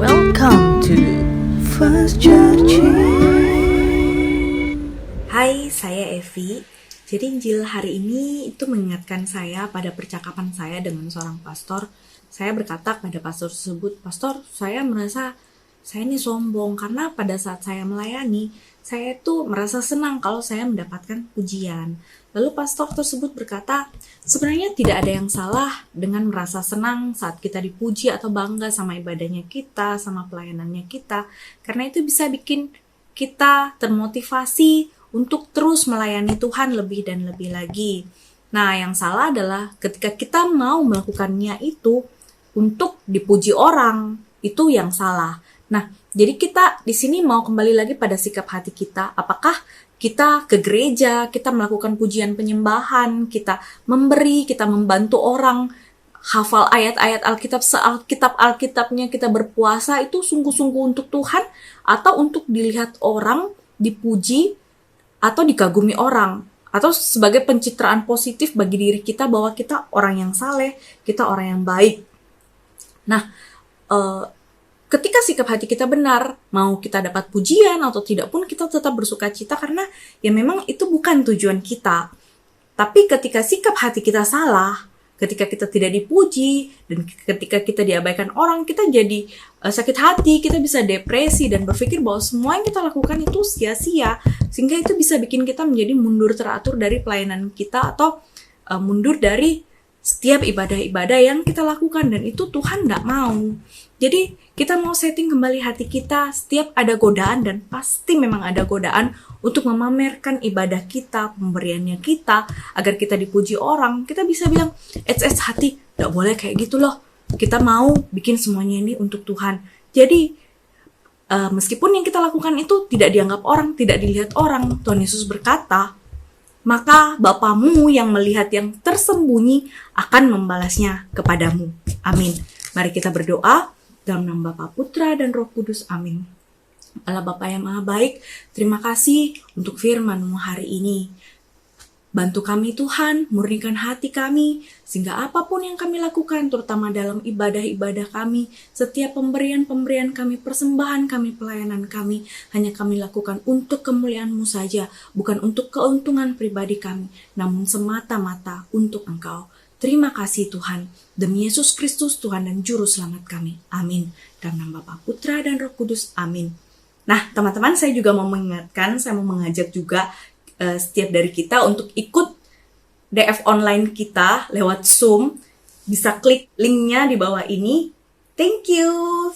Welcome to First Church. Hai, saya Evi. Jadi Injil hari ini itu mengingatkan saya pada percakapan saya dengan seorang pastor. Saya berkata kepada pastor tersebut, "Pastor, saya merasa saya ini sombong karena pada saat saya melayani, saya itu merasa senang kalau saya mendapatkan pujian." Lalu pastor tersebut berkata, sebenarnya tidak ada yang salah dengan merasa senang saat kita dipuji atau bangga sama ibadahnya kita, sama pelayanannya kita, karena itu bisa bikin kita termotivasi untuk terus melayani Tuhan lebih dan lebih lagi. Nah, yang salah adalah ketika kita mau melakukannya itu untuk dipuji orang, itu yang salah. Nah, jadi kita di sini mau kembali lagi pada sikap hati kita. Apakah kita ke gereja, kita melakukan pujian penyembahan, kita memberi, kita membantu orang, hafal ayat-ayat Alkitab, Alkitabnya kita berpuasa, itu sungguh-sungguh untuk Tuhan atau untuk dilihat orang, dipuji, atau dikagumi orang, atau sebagai pencitraan positif bagi diri kita bahwa kita orang yang saleh, kita orang yang baik. Nah, ketika sikap hati kita benar, mau kita dapat pujian atau tidak pun kita tetap bersuka cita karena ya memang itu bukan tujuan kita. Tapi ketika sikap hati kita salah, ketika kita tidak dipuji, dan ketika kita diabaikan orang, kita jadi sakit hati, kita bisa depresi dan berpikir bahwa semua yang kita lakukan itu sia-sia, sehingga itu bisa bikin kita menjadi mundur teratur dari pelayanan kita atau mundur dari setiap ibadah-ibadah yang kita lakukan, dan itu Tuhan tidak mau. Jadi kita mau setting kembali hati kita setiap ada godaan, dan pasti memang ada godaan untuk memamerkan ibadah kita, pemberiannya kita, agar kita dipuji orang. Kita bisa bilang, hati, gak boleh kayak gitu loh. Kita mau bikin semuanya ini untuk Tuhan. Jadi meskipun yang kita lakukan itu tidak dianggap orang, tidak dilihat orang, Tuhan Yesus berkata, maka Bapamu yang melihat yang tersembunyi akan membalasnya kepadamu. Amin. Mari kita berdoa. Dalam nama Bapa, Putra, dan Roh Kudus. Amin. Allah Bapa yang Maha Baik, terima kasih untuk firman-Mu hari ini. Bantu kami Tuhan, murnikan hati kami, sehingga apapun yang kami lakukan, terutama dalam ibadah-ibadah kami, setiap pemberian-pemberian kami, persembahan kami, pelayanan kami, hanya kami lakukan untuk kemuliaan-Mu saja, bukan untuk keuntungan pribadi kami, namun semata-mata untuk Engkau. Terima kasih Tuhan, demi Yesus Kristus Tuhan dan Juru Selamat kami. Amin. Dalam nama Bapa, Putra, dan Roh Kudus. Amin. Nah, teman-teman, saya juga mau mengingatkan, saya mau mengajak juga setiap dari kita untuk ikut DF online kita lewat Zoom. Bisa klik linknya di bawah ini. Thank you.